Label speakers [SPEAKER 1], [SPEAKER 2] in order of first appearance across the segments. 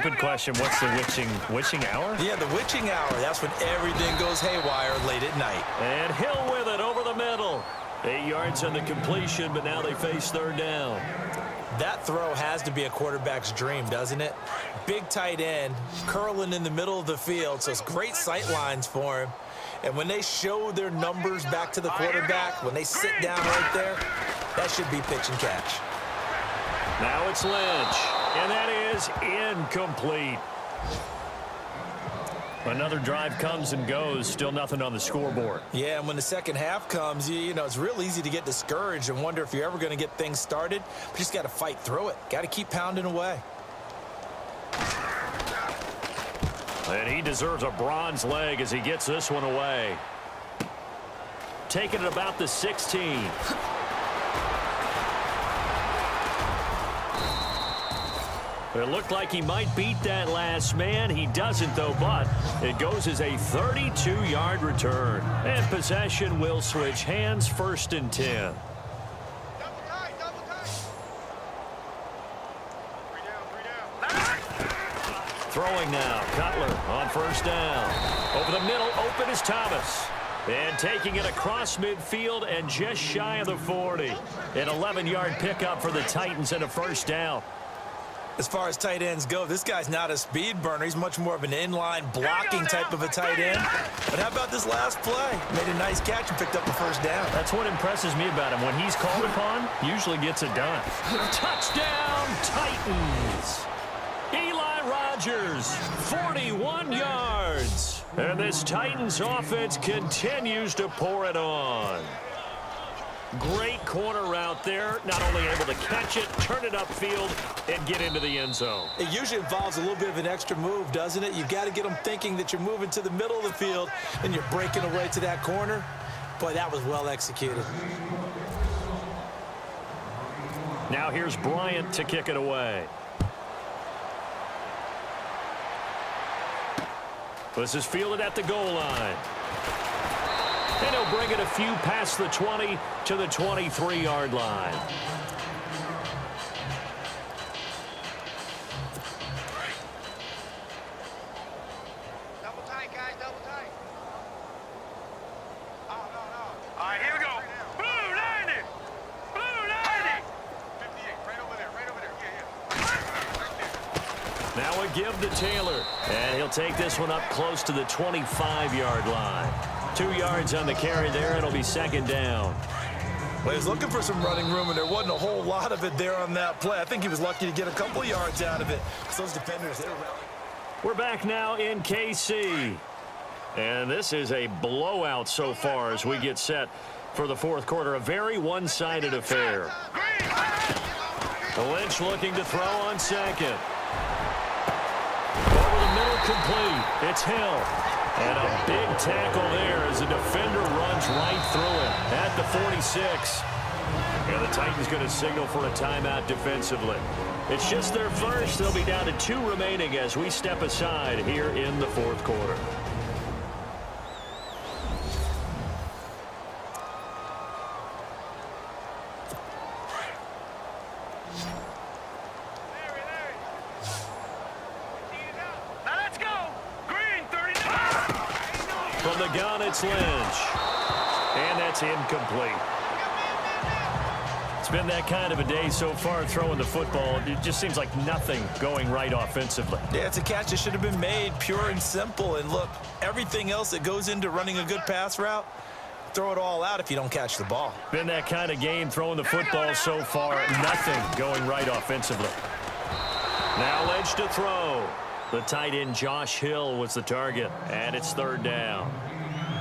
[SPEAKER 1] stupid question. What's the witching hour?
[SPEAKER 2] Yeah, the witching hour. That's when everything goes haywire late at night.
[SPEAKER 3] And Hill with it over the middle. 8 yards on the completion, but now they face third down.
[SPEAKER 2] That throw has to be a quarterback's dream, doesn't it? Big tight end, curling in the middle of the field, so it's great sight lines for him. And when they show their numbers back to the quarterback, when they sit down right there, that should be pitch and catch.
[SPEAKER 3] Now it's Lynch, and that is incomplete.
[SPEAKER 1] Another drive comes and goes, still nothing on the scoreboard.
[SPEAKER 2] Yeah, and when the second half comes, you know, it's real easy to get discouraged and wonder if you're ever going to get things started. But you just got to fight through it. Got to keep pounding away.
[SPEAKER 3] And he deserves a bronze leg as he gets this one away. Taking it about the 16. It looked like he might beat that last man. He doesn't, though, but it goes as a 32-yard return. And possession will switch hands, 1st and 10. Throwing now, Cutler on 1st down. Over the middle, open is Thomas. And taking it across midfield and just shy of the 40. An 11-yard pickup for the Titans and a 1st down.
[SPEAKER 2] As far as tight ends go, this guy's not a speed burner. He's much more of an inline blocking type of a tight end. But how about this last play? Made a nice catch and picked up the 1st down.
[SPEAKER 1] That's what impresses me about him. When he's called upon, usually gets it done.
[SPEAKER 3] Touchdown, Titans. Eli Rogers, 41 yards. And this Titans offense continues to pour it on. Great corner route there. Not only able to catch it, turn it upfield, and get into the end zone.
[SPEAKER 2] It usually involves a little bit of an extra move, doesn't it? You've got to get them thinking that you're moving to the middle of the field and you're breaking away to that corner. Boy, that was well executed.
[SPEAKER 3] Now here's Bryant to kick it away. This is fielded at the goal line. And he'll bring it a few past the 20 to the 23-yard line.
[SPEAKER 4] Double tight, guys, double tight. Oh, no. All right, here we go. Blue 90. Blue 90. 58, right over there. Yeah.
[SPEAKER 3] Now a give to Taylor. And he'll take this one up close to the 25-yard line. 2 yards on the carry there. It'll be 2nd down.
[SPEAKER 2] Well, he was looking for some running room, and there wasn't a whole lot of it there on that play. I think he was lucky to get a couple of yards out of it. So those defenders, they were rallying.
[SPEAKER 3] We're back now in KC. And this is a blowout so far as we get set for the 4th quarter. A very one-sided affair. Lynch looking to throw on 2nd. Over the middle, complete. It's Hill. And a big tackle there as the defender runs right through it at the 46. And the Titans going to signal for a timeout defensively. It's just their first. They'll be down to 2 remaining as we step aside here in the 4th quarter. From the gun, it's Lynch. And that's incomplete. It's been that kind of a day so far throwing the football. It just seems like nothing going right offensively.
[SPEAKER 2] Yeah, it's a catch that should have been made, pure and simple. And look, everything else that goes into running a good pass route, throw it all out if you don't catch the ball.
[SPEAKER 3] Been that kind of game throwing the football so far. Nothing going right offensively. Now Lynch to throw. The tight end Josh Hill was the target, and it's 3rd down.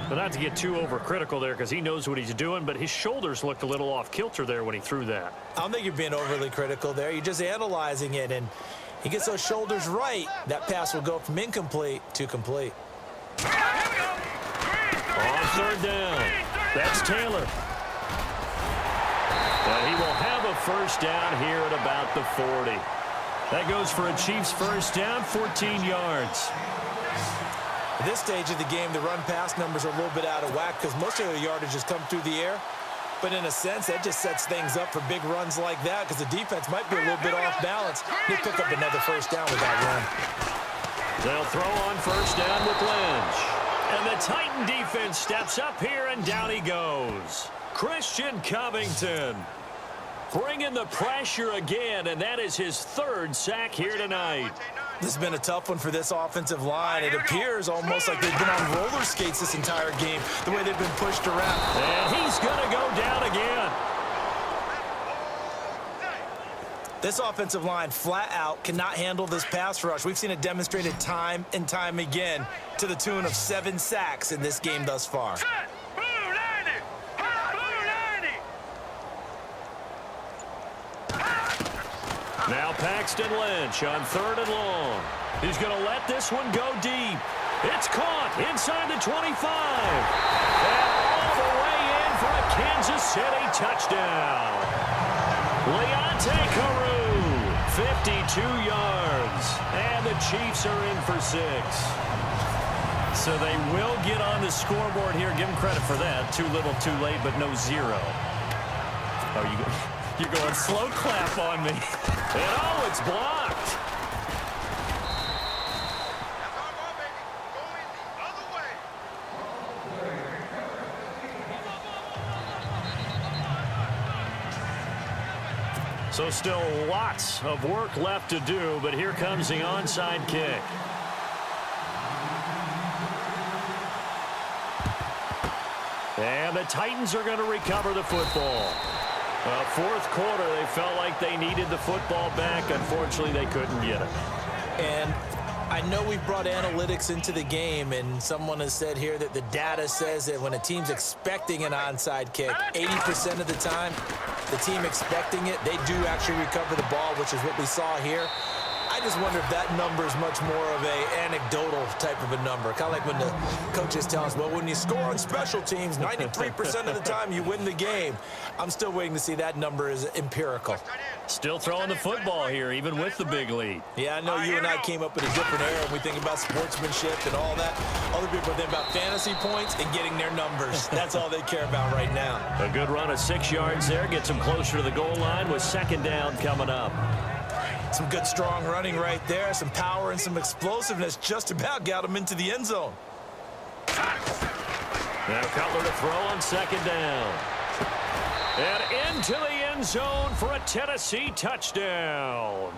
[SPEAKER 3] But not to get too overcritical there because he knows what he's doing, but his shoulders looked a little off kilter there when he threw that.
[SPEAKER 2] I don't think you're being overly critical there. You're just analyzing it, and he gets those shoulders right. That pass will go from incomplete to complete.
[SPEAKER 3] On 3rd down, that's Taylor. And he will have a 1st down here at about the 40. That goes for a Chiefs 1st down, 14 yards.
[SPEAKER 2] At this stage of the game, the run-pass numbers are a little bit out of whack because most of the yardage has come through the air. But in a sense, that just sets things up for big runs like that because the defense might be a little bit off balance. They pick up another 1st down with that run.
[SPEAKER 3] They'll throw on first down with Lynch. And the Titan defense steps up here, and down he goes. Christian Covington bringing the pressure again, and that is his third sack here tonight.
[SPEAKER 2] This has been a tough one for this offensive line. It appears almost like they've been on roller skates this entire game, the way they've been pushed around.
[SPEAKER 3] And he's going to go down again.
[SPEAKER 2] This offensive line flat out cannot handle this pass rush. We've seen it demonstrated time and time again to the tune of 7 sacks in this game thus far.
[SPEAKER 3] Now Paxton Lynch on 3rd and long. He's going to let this one go deep. It's caught inside the 25. And all the way in for a Kansas City touchdown. Leonte Carew, 52 yards. And the Chiefs are in for 6.
[SPEAKER 1] So they will get on the scoreboard here. Give them credit for that. Too little, too late, but no 0. Oh, you're going slow clap on me.
[SPEAKER 3] And oh, it's blocked. So still lots of work left to do, but here comes the onside kick. And the Titans are going to recover the football. Fourth quarter, they felt like they needed the football back. Unfortunately, they couldn't get it.
[SPEAKER 2] And I know we've brought analytics into the game, and someone has said here that the data says that when a team's expecting an onside kick, 80% of the time, the team expecting it, they do actually recover the ball, which is what we saw here. I just wonder if that number is much more of a anecdotal type of a number. Kind of like when the coaches tell us, well, when you score on special teams, 93% of the time you win the game. I'm still waiting to see that number is empirical.
[SPEAKER 1] Still throwing the football here, even with the big lead.
[SPEAKER 2] Yeah, I know you and I came up in a different era, and we think about sportsmanship and all that. Other people think about fantasy points and getting their numbers. That's all they care about right now.
[SPEAKER 3] A good run of 6 yards there gets them closer to the goal line with 2nd down coming up.
[SPEAKER 2] Some good, strong running right there. Some power and some explosiveness just about got him into the end zone.
[SPEAKER 3] Now Cutler to throw on 2nd down. And into the end zone for a Tennessee touchdown.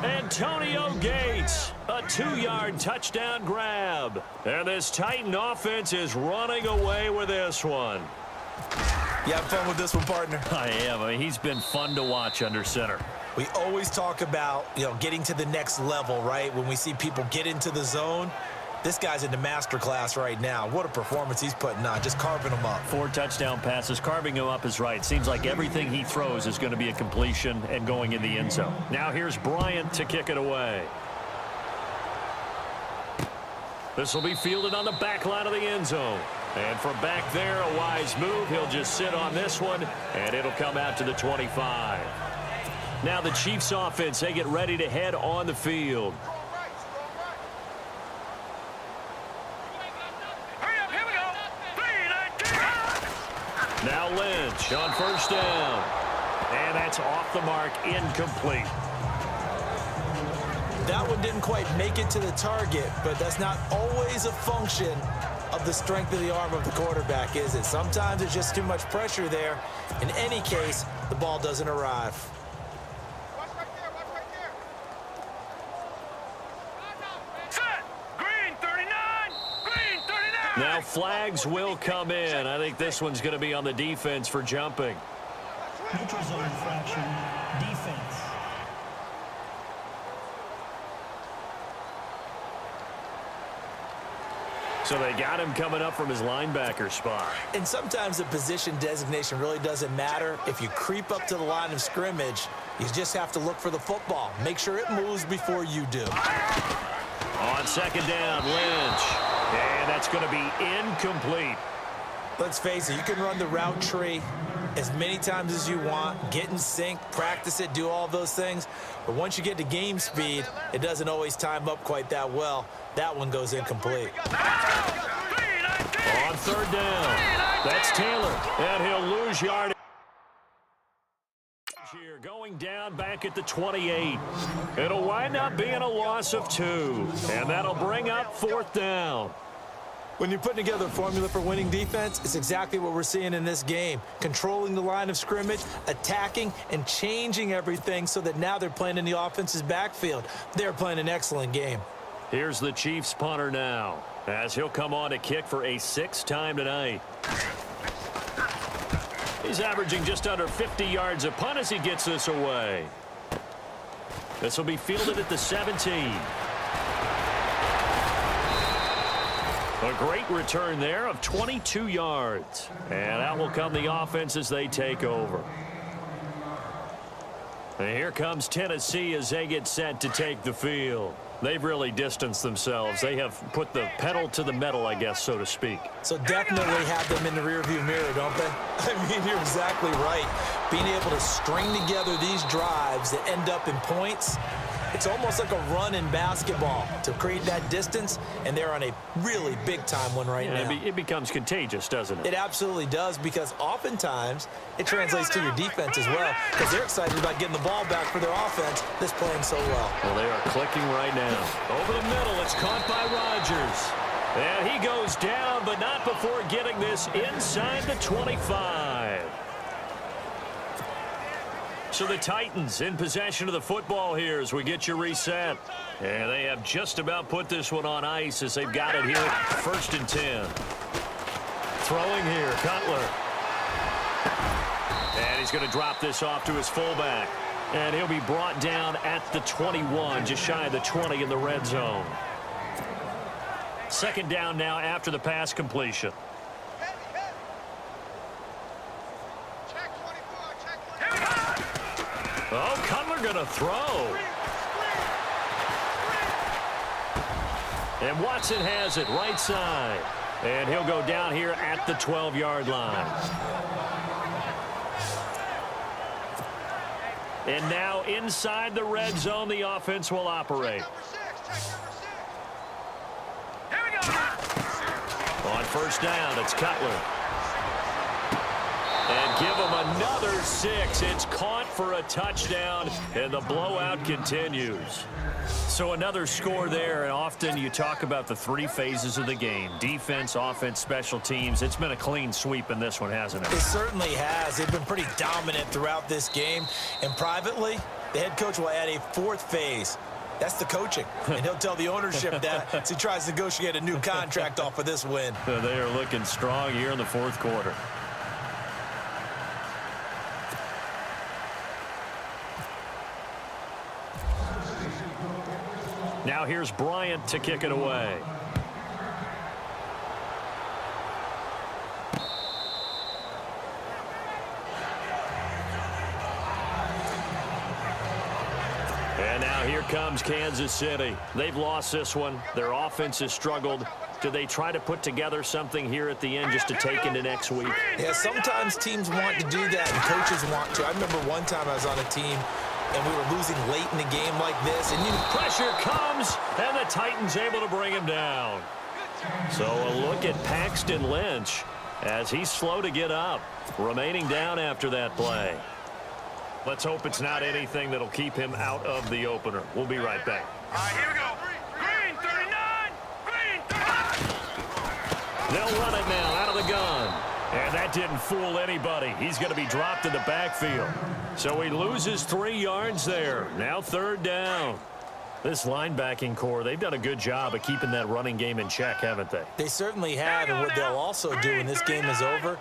[SPEAKER 3] Antonio Gates, a 2-yard touchdown grab. And this Titan offense is running away with this one.
[SPEAKER 2] You having fun with this one, partner?
[SPEAKER 1] I am. I mean, he's been fun to watch under center.
[SPEAKER 2] We always talk about, getting to the next level, right? When we see people get into the zone, this guy's in the master class right now. What a performance he's putting on, just carving them up.
[SPEAKER 1] 4 touchdown passes. Carving him up is right. Seems like everything he throws is going to be a completion and going in the end zone.
[SPEAKER 3] Now here's Bryant to kick it away. This will be fielded on the back line of the end zone. And from back there, a wise move. He'll just sit on this one, and it'll come out to the 25. Now the Chiefs offense, they get ready to head on the field. Now Lynch on first down. And that's off the mark, incomplete.
[SPEAKER 2] That one didn't quite make it to the target, but that's not always a function of the strength of the arm of the quarterback, is it? Sometimes it's just too much pressure there. In any case, the ball doesn't arrive.
[SPEAKER 4] Watch right there, watch right there. Set! Green 39! Green 39!
[SPEAKER 3] Now flags will come in. I think this one's going to be on the defense for jumping.
[SPEAKER 5] Neutral zone infraction, defense.
[SPEAKER 3] So they got him coming up from his linebacker spot.
[SPEAKER 2] And sometimes the position designation really doesn't matter. If you creep up to the line of scrimmage, you just have to look for the football. Make sure it moves before you do.
[SPEAKER 3] On second down, Lynch. And that's going to be incomplete.
[SPEAKER 2] Let's face it, you can run the route tree as many times as you want, get in sync, practice it, do all those things. But once you get to game speed, it doesn't always time up quite that well. That one goes incomplete.
[SPEAKER 3] On third down, that's Taylor. And he'll lose yardage here going down back at the 28. It'll wind up being a loss of 2, and that'll bring up 4th down.
[SPEAKER 2] When you're putting together a formula for winning defense, it's exactly what we're seeing in this game. Controlling the line of scrimmage, attacking, and changing everything so that now they're playing in the offense's backfield. They're playing an excellent game.
[SPEAKER 3] Here's the Chiefs punter now, as he'll come on to kick for a 6th time tonight. He's averaging just under 50 yards a punt as he gets this away. This will be fielded at the 17. A great return there of 22 yards. And out will come the offense as they take over. And here comes Tennessee as they get set to take the field. They've really distanced themselves. They have put the pedal to the metal, I guess, so to speak.
[SPEAKER 2] So definitely have them in the rearview mirror, don't they? I mean, you're exactly right. Being able to string together these drives that end up in points, it's almost like a run in basketball to create that distance, and they're on a really big-time one right now.
[SPEAKER 3] It becomes contagious, doesn't it?
[SPEAKER 2] It absolutely does, because oftentimes it translates to your defense as well, because they're excited about getting the ball back for their offense that's playing so well.
[SPEAKER 3] Well, they are clicking right now. Over the middle, it's caught by Rodgers. And he goes down, but not before getting this inside the 25. So the Titans in possession of the football here as we get you reset. And they have just about put this one on ice as they've got it here. 1st and 10. Throwing here, Cutler. And he's going to drop this off to his fullback. And he'll be brought down at the 21, just shy of the 20 in the red zone. 2nd down now after the pass completion. Oh, Cutler going to throw. And Watson has it right side. And he'll go down here at the 12-yard line. And now inside the red zone, the offense will operate. On 1st down, it's Cutler. And give him another 6. It's caught for a touchdown, and the blowout continues. So another score there, and often you talk about the 3 phases of the game. Defense, offense, special teams. It's been a clean sweep in this one, hasn't it?
[SPEAKER 2] It certainly has. They've been pretty dominant throughout this game. And privately, the head coach will add a 4th phase. That's the coaching. And he'll tell the ownership that as he tries to negotiate a new contract off of this win.
[SPEAKER 3] They are looking strong here in the 4th quarter. Now here's Bryant to kick it away. And now here comes Kansas City. They've lost this one. Their offense has struggled. Do they try to put together something here at the end just to take into next week?
[SPEAKER 2] Yeah, sometimes teams want to do that and coaches want to. I remember one time I was on a team and we were losing late in the game like this. And
[SPEAKER 3] pressure comes, and the Titans able to bring him down. So a look at Paxton Lynch as he's slow to get up, remaining down after that play. Let's hope it's not anything that'll keep him out of the opener. We'll be right back.
[SPEAKER 4] All right, here we go. Green 39. Green 39.
[SPEAKER 3] They'll run it now out of the gun. And that didn't fool anybody. He's going to be dropped in the backfield. So he loses 3 yards there. Now 3rd down. This linebacking core, they've done a good job of keeping that running game in check, haven't they?
[SPEAKER 2] They certainly have, and what they'll also do when this game is over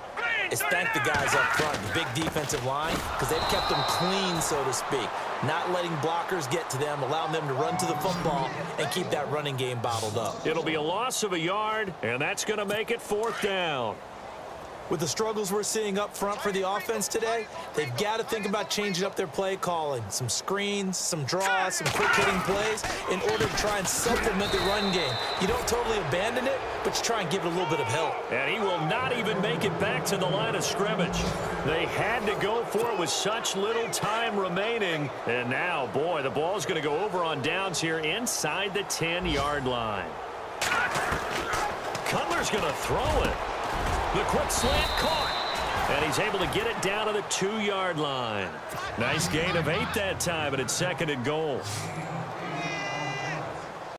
[SPEAKER 2] is thank the guys up front, the big defensive line, because they've kept them clean, so to speak. Not letting blockers get to them, allowing them to run to the football and keep that running game bottled up.
[SPEAKER 3] It'll be a loss of a yard, and that's going to make it 4th down.
[SPEAKER 2] With the struggles we're seeing up front for the offense today, they've got to think about changing up their play calling. Some screens, some draws, some quick-hitting plays in order to try and supplement the run game. You don't totally abandon it, but you try and give it a little bit of help.
[SPEAKER 3] And he will not even make it back to the line of scrimmage. They had to go for it with such little time remaining. And now, boy, the ball's going to go over on downs here inside the 10-yard line. Cutler's going to throw it. The quick slant caught. And he's able to get it down to the 2-yard line. Nice gain of 8 that time, and it's 2nd and goal.